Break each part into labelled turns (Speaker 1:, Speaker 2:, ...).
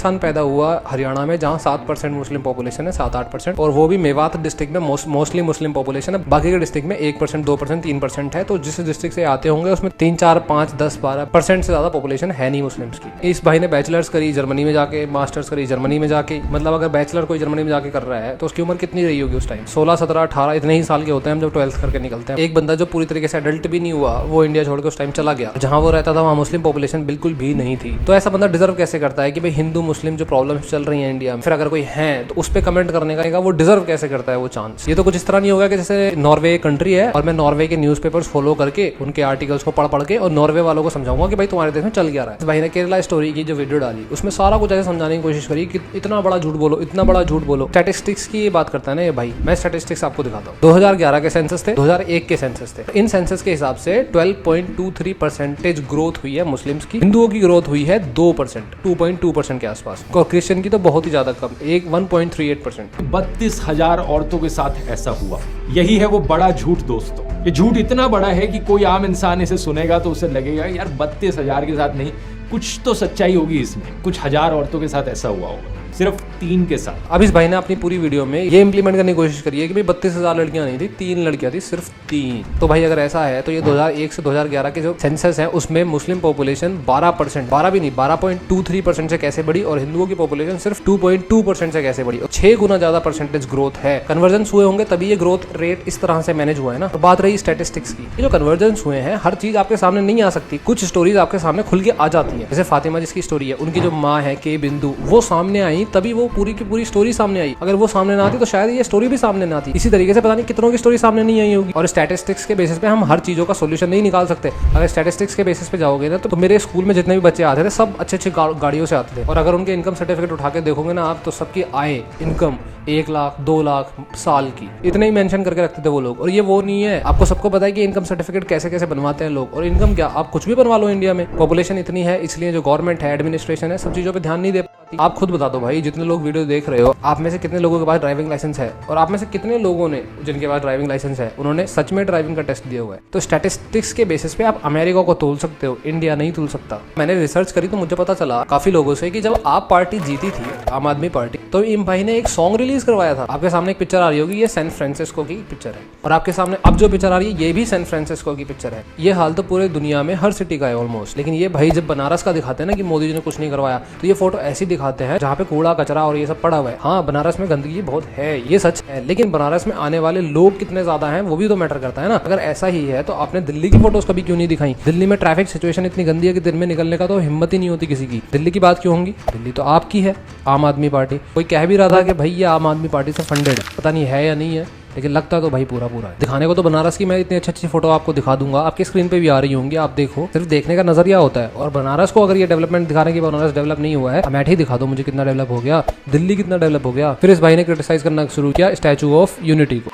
Speaker 1: इंसान पैदा हुआ हरियाणा में, जहाँ 7% मुस्लिम पॉपुलेशन है, 7-8%, और वो भी मेवात डिस्ट्रिक्ट में मोस्टली मुस्लिम पॉपुलेशन है। बाकी के डिस्ट्रिक्ट में 1%, 2%, 3% है। तो जिस डिस्ट्रिक्ट से आते होंगे उसमें 3, 4, 5, 10, 12% से ज्यादा पॉपुलेशन है नहीं मुस्लिम्स की। इस भाई ने बैचलर्स करी जर्मनी में जाके, मास्टर्स करी जर्मनी में जाके। मतलब अगर बैचलर कोई जर्मनी में जाके कर रहा है तो उसकी उम्र कितनी रही होगी उस टाइम? 16, 17, 18 इतने ही साल के होते हैं हम जब 12th करके निकलते हैं। एक बंदा जो पूरी तरीके से एडल्ट भी नहीं हुआ वो इंडिया छोड़ के उस टाइम चला गया। जहां वो रहता था वहां मुस्लिम पॉपुलेशन बिल्कुल भी नहीं थी। तो ऐसा बंदा डिजर्व कैसे करता है कि भाई हिंदू मुस्लिम जो प्रॉब्लम्स चल रही है इंडिया में, फिर अगर कोई है तो उस पर कमेंट करने का वो डिजर्व कैसे करता है वो चांस? ये तो कुछ इस तरह नहीं होगा कि जैसे नॉर्वे कंट्री है और मैं नॉर्वे के न्यूज़पेपर्स फॉलो करके उनके आर्टिकल्स को पढ़ के और नॉर्वे वालों को समझाऊंगा कि भाई तुम्हारे देश में चल क्या रहा है। इस भाई ने केरला स्टोरी की जो वीडियो डाली उसमें सारा कुछ ऐसे समझाने की कोशिश करी कि इतना बड़ा झूठ बोलो, इतना बड़ा झूठ बोलो। स्टैटिस्टिक्स की ये बात करता है ना ये भाई। मैं स्टैटिस्टिक्स आपको दिखाता हूँ। 2011 के सेंसस थे, 2001 के सेंसस थे। इन सेंसस के हिसाब से 12.23% ग्रोथ हुई है मुस्लिम्स की। हिंदुओं की ग्रोथ हुई है 2%, 2.2% के आसपास, और क्रिश्चियन की तो बहुत ही ज्यादा कम, 1.38%।
Speaker 2: 32,000 औरतों के साथ ऐसा हुआ। यही है वो बड़ा झूठ दोस्तों। ये झूठ इतना बड़ा है कि कोई आम इंसान इसे सुनेगा तो उसे लगेगा यार 32,000 के साथ नहीं, कुछ तो सच्चाई होगी इसमें, कुछ हजार औरतों के साथ ऐसा हुआ होगा, सिर्फ 3 के साथ।
Speaker 1: अब इस भाई ने अपनी पूरी वीडियो में ये इंप्लीमेंट करने की कोशिश करी है कि भाई 32,000 लड़कियां नहीं थी, 3 लड़कियां थी, सिर्फ 3। तो भाई अगर ऐसा है तो ये 2001 से 2011 के जो सेंसस है उसमें मुस्लिम पॉपुलेशन 12%, 12 भी नहीं, 12.23% से कैसे बढ़ी, और हिंदुओं की पॉपुलेशन सिर्फ 2.2% से कैसे बढ़ी। 6 गुना ज्यादा परसेंटेज ग्रोथ है। कन्वर्जेंस हुए होंगे तभी ये ग्रोथ रेट इस तरह से मैनेज हुआ है ना। तो बात रही स्टैटिस्टिक्स की, ये जो कन्वर्जेंस हुए हैं हर चीज आपके सामने नहीं आ सकती, कुछ स्टोरीज आपके सामने खुल के आ जाती है। जैसे फातिमा जिसकी स्टोरी है, उनकी जो माँ है के बिंदु, वो सामने आई तभी वो पूरी पूरी स्टोरी सामने आई। अगर वो सामने ना आती तो शायद ये स्टोरी भी सामने ना आती। इसी तरीके से पता नहीं कितनों की स्टोरी सामने नहीं आई होगी। और स्टैटिस्टिक्स के बेसिस पे हम हर चीजों का सॉल्यूशन नहीं निकाल सकते। अगर स्टैटिस्टिक्स के बेसिस पे जाओगे ना तो मेरे स्कूल में जितने भी बच्चे आते थे सब अच्छे गाड़ियों से आते थे, और अगर उनके इनकम सर्टिफिकेट उठा के देखोगे ना आप तो सबकी आय इनकम 1 लाख 2 लाख साल की, इतने ही मेंशन करके रखते थे वो लोग। और ये वो नहीं है, आपको सबको पता है कि इनकम सर्टिफिकेट कैसे कैसे बनवाते हैं लोग। और इनकम क्या, आप कुछ भी बनवा लो इंडिया में, पॉपुलेशन इतनी है इसलिए जो गवर्नमेंट है, एडमिनिस्ट्रेशन है, सब चीजों पे ध्यान नहीं दे पाती। आप खुद बता दो भाई, जितने लोग वीडियो देख रहे हो, आप में से कितने लोगों के पास ड्राइविंग लाइसेंस है, और आप में से कितने लोगों ने जिनके पास ड्राइविंग लाइसेंस है उन्होंने सच में ड्राइविंग का टेस्ट दिया हुआ है? तो स्टैटिस्टिक्स के बेसिस पे आप अमेरिका को तोल सकते हो, इंडिया नहीं तोल सकता। मैंने रिसर्च करी तो मुझे पता चला काफी लोगों से कि जब आप पार्टी जीती थी, आम आदमी पार्टी, तो इम भाई ने एक सॉन्ग रिलीज करवाया था। आपके सामने एक पिक्चर आ रही होगी, ये सैन फ्रांसिस्को की पिक्चर है, और आपके सामने अब जो पिक्चर आ रही है ये भी सैन फ्रांसिस्को की पिक्चर है। ये हाल तो पूरे दुनिया में हर सिटी का है ऑलमोस्ट। लेकिन ये भाई जब बनारस का दिखाते हैं ना कि मोदी जी ने कुछ नहीं करवाया, तो ये फोटो ऐसी दिखाते हैं जहाँ पे कूड़ा कचरा और ये सब पड़ा हुआ है। हाँ, बनारस में गंदगी बहुत है, ये सच है, लेकिन बनारस में आने वाले लोग कितने ज्यादा हैं वो भी तो मैटर करता है ना। अगर ऐसा ही है तो आपने दिल्ली की फोटोज कभी क्यों नहीं दिखाई? दिल्ली में ट्रैफिक सिचुएशन इतनी गंदी है कि दिन में निकलने का तो हिम्मत ही नहीं होती किसी की। दिल्ली की बात क्यों होगी? दिल्ली तो आपकी है, आम आदमी पार्टी। कोई कह भी रहा था कि भाई ये आम आदमी पार्टी से फंडेड, पता नहीं है या नहीं है, लेकिन लगता तो भाई पूरा है। दिखाने को तो बनारस की मैं इतनी अच्छी फोटो आपको दिखा दूंगा, आपकी स्क्रीन पे भी आ रही होंगी, आप देखो। सिर्फ देखने का नजरिया होता है। और बनारस को अगर ये डेवलपमेंट दिखाने की बनारस डेवलप नहीं हुआ है, अमेठी ही दिखा दो मुझे कितना डेवलप हो गया, दिल्ली कितना डेवलप हो गया। फिर इस भाई ने क्रिटिसाइज करना शुरू किया स्टैचू ऑफ यूनिटी को।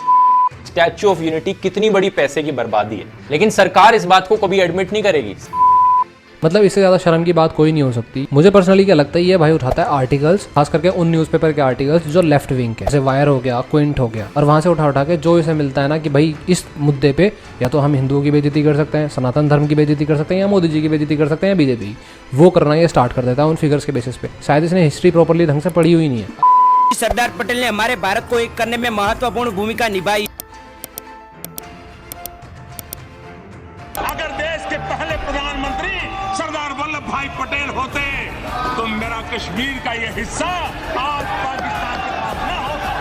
Speaker 3: स्टैचू ऑफ यूनिटी कितनी बड़ी पैसे की बर्बादी है, लेकिन सरकार इस बात को कभी एडमिट नहीं करेगी।
Speaker 1: मतलब इससे ज्यादा शर्म की बात कोई नहीं हो सकती। मुझे पर्सनली क्या लगता है, ये भाई उठाता है आर्टिकल्स, खास करके उन न्यूज़पेपर के आर्टिकल्स जो लेफ्ट विंग के, जैसे वायर हो गया, क्विंट हो गया, और वहां से उठा के जो इसे मिलता है ना कि भाई इस मुद्दे पे या तो हम हिंदुओं की बेइज्जती कर सकते हैं, सनातन धर्म की बेइज्जती कर सकते हैं, या मोदी जी की बेइज्जती कर सकते हैं, बीजेपी, वो करना ये स्टार्ट कर देता है उन फिगर्स के बेसिस पे। शायद इसने हिस्ट्री प्रॉपर्ली ढंग से पढ़ी हुई नहीं है।
Speaker 4: सरदार पटेल ने हमारे भारत को एक करने में महत्वपूर्ण भूमिका निभाई।
Speaker 5: अगर देश के पहले प्रधानमंत्री सरदार वल्लभ भाई पटेल होते तो मेरा कश्मीर का ये हिस्सा आज पाकिस्तान के पास न होता।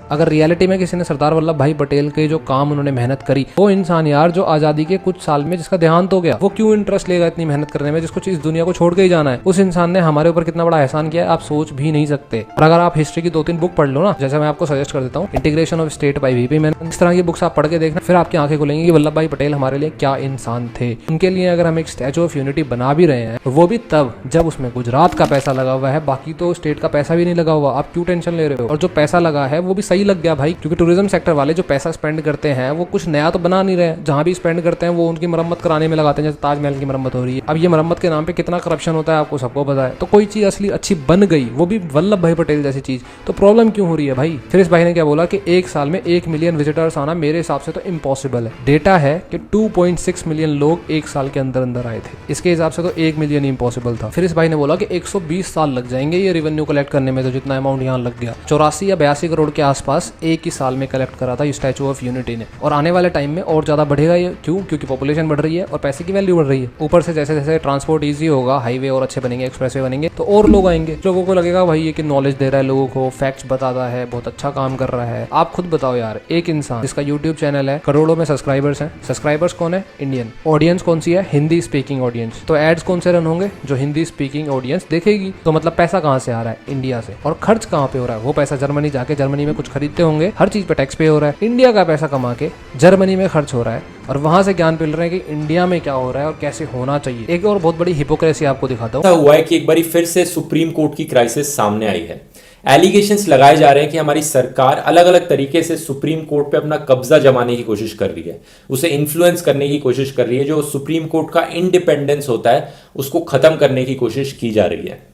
Speaker 1: अगर रियलिटी में किसी ने सरदार वल्लभ भाई पटेल के जो काम उन्होंने मेहनत करी, वो इंसान यार जो आजादी के कुछ साल में जिसका देहांत हो गया, वो क्यों इंटरेस्ट लेगा इतनी मेहनत करने में, जिसको इस दुनिया को छोड़ के ही जाना है। उस इंसान ने हमारे ऊपर कितना बड़ा एहसान किया है आप सोच भी नहीं सकते। और अगर आप हिस्ट्री की 2-3 बुक पढ़ लो ना, जैसे मैं आपको सजेस्ट कर देता हूँ integration of state by VP मैनन, इस तरह की बुक्स आप पढ़ के देखना, फिर आपकी आंखें खुलेंगी कि वल्लभ भाई पटेल हमारे लिए क्या इंसान थे। उनके लिए अगर हम एक स्टैचू ऑफ यूनिटी बना भी रहे हैं, वो भी तब जब उसमें गुजरात का पैसा लगा हुआ है, बाकी तो स्टेट का पैसा भी नहीं लगा हुआ। आप क्यों टेंशन ले रहे हो? और जो पैसा लगा है वो भी सही सही लग गया भाई, क्योंकि टूरिज्म सेक्टर वाले जो पैसा स्पेंड करते हैं वो कुछ नया तो बना नहीं रहे, जहां भी स्पेंड करते हैं वो उनकी मरम्मत कराने में लगाते हैं। जैसे ताजमहल की मरम्मत हो रही है, अब ये मरम्मत के नाम पे कितना करप्शन होता है आपको सबको पता है। तो कोई चीज असली अच्छी बन गई, वो भी वल्लभ भाई पटेल जैसी चीज, तो प्रॉब्लम क्यों हो रही है भाई। फिर इस भाई ने क्या बोला कि एक साल में 1 मिलियन विजिटर्स आना मेरे हिसाब से तो इम्पॉसिबल है। डेटा है कि 2.6 मिलियन लोग एक साल के अंदर अंदर आए थे, इसके हिसाब से तो 1 मिलियन इम्पॉसिबल था। फिर इस भाई ने बोला कि 120 साल लग जाएंगे ये रेवेन्यू कलेक्ट करने में, तो जितना अमाउंट यहाँ लग गया 84 या 82 करोड़ के आसपास एक ही साल में कलेक्ट करा था स्टैचू ऑफ यूनिटी ने। और आने वाले टाइम में और ज्यादा बढ़ेगा ये, क्यों? क्योंकि पॉपुलेशन बढ़ रही है और पैसे की वैल्यू बढ़ रही है। ऊपर से जैसे जैसे ट्रांसपोर्ट ईजी होगा, हाईवे और अच्छे बनेंगे, एक्सप्रेसवे बनेंगे, तो और लोग आएंगे। लोगों को लगेगा भाई ये कि नॉलेज दे रहा है लोगों को, फैक्ट्स बताता है, बहुत अच्छा काम कर रहा है। आप खुद बताओ यार, एक इंसान जिसका यूट्यूब चैनल है, करोड़ों में सब्सक्राइबर्स हैं, सब्सक्राइबर्स कौन है? इंडियन। ऑडियंस कौन सी है? Hindi speaking audience. तो एड्स कौन से रन होंगे? जो हिंदी स्पीकिंग ऑडियंस देखेगी। तो मतलब पैसा कहाँ से आ रहा है? इंडिया से। और खर्च कहाँ पे हो रहा है? वो पैसा जर्मनी जाके जर्मनी में कुछ खरीदते होंगे, हर चीज पे टैक्स पे हो रहा है। इंडिया का पैसा कमा के जर्मनी में खर्च हो रहा है और वहां से ज्ञान मिल रहे हैं कि इंडिया में क्या हो रहा है और कैसे होना चाहिए। एक और बहुत बड़ी हिपोक्रेसी आपको दिखाता हूँ।
Speaker 6: हुआ है कि एक बार फिर से सुप्रीम कोर्ट की क्राइसिस सामने आई है। एलिगेशंस लगाए जा रहे हैं कि हमारी सरकार अलग अलग तरीके से सुप्रीम कोर्ट पे अपना कब्जा जमाने की कोशिश कर रही है, उसे इन्फ्लुएंस करने की कोशिश कर रही है। जो सुप्रीम कोर्ट का इंडिपेंडेंस होता है उसको खत्म करने की कोशिश की जा रही है।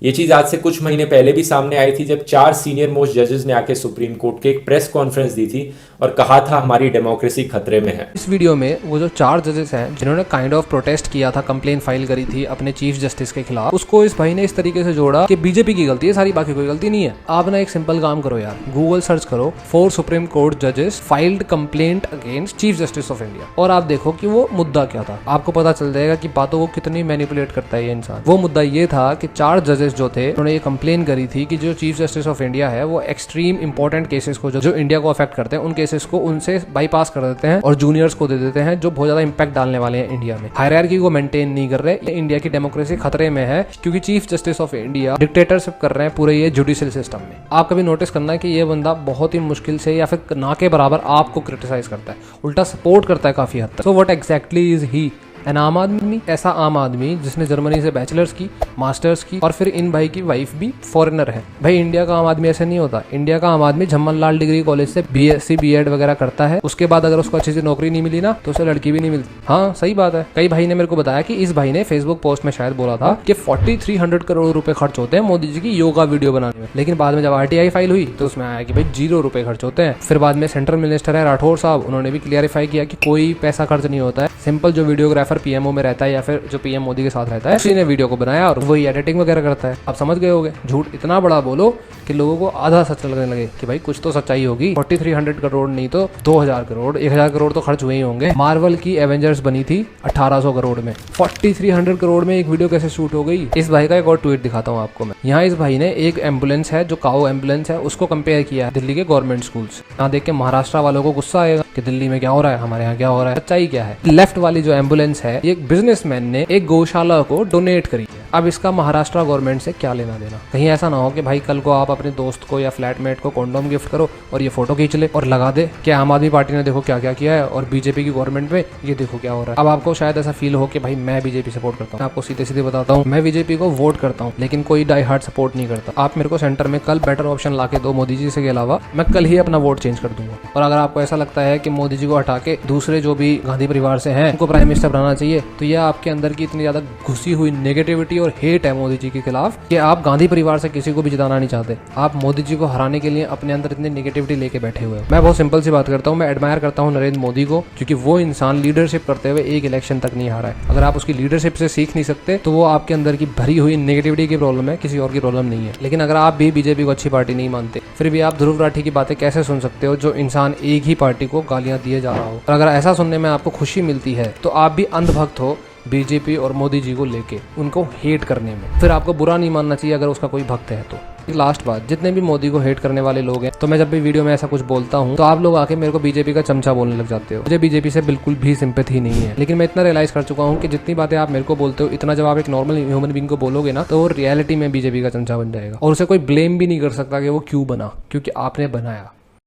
Speaker 6: ये चीज आज से कुछ महीने पहले भी सामने आई थी, जब 4 सीनियर मोस्ट जजेस ने आके सुप्रीम कोर्ट के एक प्रेस कॉन्फ्रेंस दी थी और कहा था हमारी डेमोक्रेसी खतरे में है।
Speaker 1: इस वीडियो में वो जो 4 जजेस हैं जिन्होंने काइंड ऑफ प्रोटेस्ट किया था, कंप्लेन फाइल करी थी अपने चीफ जस्टिस के खिलाफ, उसको इस भाई ने इस तरीके से जोड़ा कि बीजेपी की गलती है सारी, बाकी कोई गलती नहीं है। आप ना एक सिंपल काम करो यार, गूगल सर्च करो 4 सुप्रीम कोर्ट जजेस filed complaint against chief justice of India और आप देखो कि वो मुद्दा क्या था। आपको पता चल जाएगा कि बातों को कितनी मैनिपुलेट करता है ये इंसान। वो मुद्दा ये था कि 4 जजेस जो थे उन्होंने कंप्लेन करी थी कि जो चीफ जस्टिस ऑफ इंडिया है वो एक्सट्रीम इंपॉर्टेंट केसेस को जो इंडिया को अफेक्ट करते हैं उन केसेस को उनसे बाईपास कर देते हैं और जूनियर्स को दे देते हैं जो बहुत ज्यादा इंपैक्ट डालने वाले हैं इंडिया में। हायरार्की को मेंटेन नहीं कर रहे, ये इंडिया की डेमोक्रेसी खतरे में है क्योंकि chief justice of India dictatorship कर रहे हैं पूरे ये जुडिशियल सिस्टम में। आप कभी नोटिस करना है कि ये बंदा बहुत ही मुश्किल से या फिर ना के बराबर आपको क्रिटिसाइज करता है, उल्टा सपोर्ट करता है काफी हद तक। So what exactly is he? An आम आदमी, ऐसा आम आदमी जिसने जर्मनी से बैचलर्स की, मास्टर्स की और फिर इन भाई की वाइफ भी फॉरेनर है। भाई इंडिया का आम आदमी ऐसे नहीं होता। इंडिया का आम आदमी झम्मन लाल डिग्री कॉलेज से BSc B.Ed वगैरह करता है, उसके बाद अगर उसको अच्छी सी नौकरी नहीं मिली ना तो उसे लड़की भी नहीं मिलती। हाँ सही बात है। कई भाई ने मेरे को बताया कि इस भाई ने फेसबुक पोस्ट में शायद बोला था कि 4300 करोड़ रुपए खर्च होते हैं मोदी जी की योगा वीडियो बनाने में, लेकिन बाद में जब RTI फाइल हुई तो उसमें आया कि भाई 0 रुपए खर्च होते हैं। फिर बाद में सेंट्रल मिनिस्टर है राठौर साहब, उन्होंने भी क्लियरिफाई किया कि कोई पैसा खर्च नहीं होता है। सिंपल जो वीडियोग्राफर PMO में रहता है या फिर जो PM मोदी के साथ रहता है उसी ने वीडियो को बनाया और वही एडिटिंग वगैरह करता है। आप समझ गए होगे, झूठ इतना बड़ा बोलो कि लोगों को आधा सच लगने लगे कि भाई कुछ तो सच्चाई होगी। 4300 करोड़ नहीं तो 2000 करोड़, 1000 करोड़ तो खर्च हुए ही होंगे। मार्वल की एवेंजर्स बनी थी 1800 करोड़ में, 4300 करोड़ में एक वीडियो कैसे शूट हो गई? इस भाई का एक और ट्वीट दिखाता हूँ आपको मैं। यहाँ इस भाई ने एक एम्बुलेंस है जो काओ एम्बुलेंस है उसको कंपेयर किया है दिल्ली के गवर्नमेंट स्कूल से। यहाँ देख के महाराष्ट्र वालों को गुस्सा आएगा कि दिल्ली में क्या हो रहा है, हमारे यहाँ क्या हो रहा है। सच्चाई क्या है? लेफ्ट वाली जो एम्बुलेंस है एक बिजनेसमैन ने एक गौशाला को डोनेट करी है। अब इसका महाराष्ट्र गवर्नमेंट से क्या लेना देना? कहीं ऐसा ना हो कि भाई कल को आप अपने दोस्त को या फ्लैटमेट को कॉन्डोम गिफ्ट करो और ये फोटो खींच ले और लगा दे कि आम आदमी पार्टी ने देखो क्या क्या किया है और बीजेपी की गवर्नमेंट में ये देखो क्या हो रहा है। अब आपको शायद ऐसा फील हो कि भाई मैं बीजेपी सपोर्ट करता हूँ। आपको सीधे सीधे बताता हूँ, मैं बीजेपी को वोट करता हूँ लेकिन कोई डाई हार्ड सपोर्ट नहीं करता। आप मेरे को सेंटर में कल बेटर ऑप्शन ला के दो मोदी जी से के अलावा, मैं कल ही अपना वोट चेंज कर दूंगा। और अगर आपको ऐसा लगता है कि मोदी जी को हटा के दूसरे जो भी गांधी परिवार से हैं उनको प्राइम मिनिस्टर बनाना चाहिए, तो यह आपके अंदर की इतनी ज्यादा घुसी हुई नेगेटिविटी और हेट है मोदी जी के खिलाफ कि आप गांधी परिवार से किसी को भी जिताना नहीं चाहते। आप मोदी जी को हराने के लिए अपने अंदर इतनी नेगेटिविटी लेके बैठे हुए हो। मैं बहुत सिंपल सी बात करता हूँ, मैं एडमायर करता हूँ नरेंद्र मोदी को क्योंकि वो इंसान लीडरशिप करते हुए एक इलेक्शन तक नहीं हारा है। अगर आप उसकी लीडरशिप से सीख नहीं सकते तो वो आपके अंदर की भरी हुई नेगेटिविटी की प्रॉब्लम है, किसी और की प्रॉब्लम नहीं है। लेकिन अगर आप भी बीजेपी को अच्छी पार्टी नहीं मानते फिर भी आप ध्रुव राठी की बातें कैसे सुन सकते हो जो इंसान एक ही पार्टी को गालियां दिए जा रहा हो? और अगर ऐसा सुनने में आपको खुशी मिलती है तो आप भी अंधभक्त हो बीजेपी और मोदी जी को लेके, उनको हेट करने में। फिर आपको बुरा नहीं मानना चाहिए अगर उसका कोई भक्त है तो। लास्ट बात, जितने भी मोदी को हेट करने वाले लोग हैं, तो मैं जब भी वीडियो में ऐसा कुछ बोलता हूँ तो आप लोग आके मेरे को बीजेपी का चमचा बोलने लग जाते हो। मुझे बीजेपी से बिल्कुल भी सिंपैथी नहीं है, लेकिन मैं इतना रियलाइज कर चुका हूँ कि जितनी बातें आप मेरे को बोलते हो इतना जब आप एक नॉर्मल ह्यूमन बीइंग को बोलोगे ना तो वो रियलिटी में बीजेपी का चमचा बन जाएगा और उसे कोई ब्लेम भी नहीं कर सकता कि वो क्यों बना, क्योंकि आपने बनाया।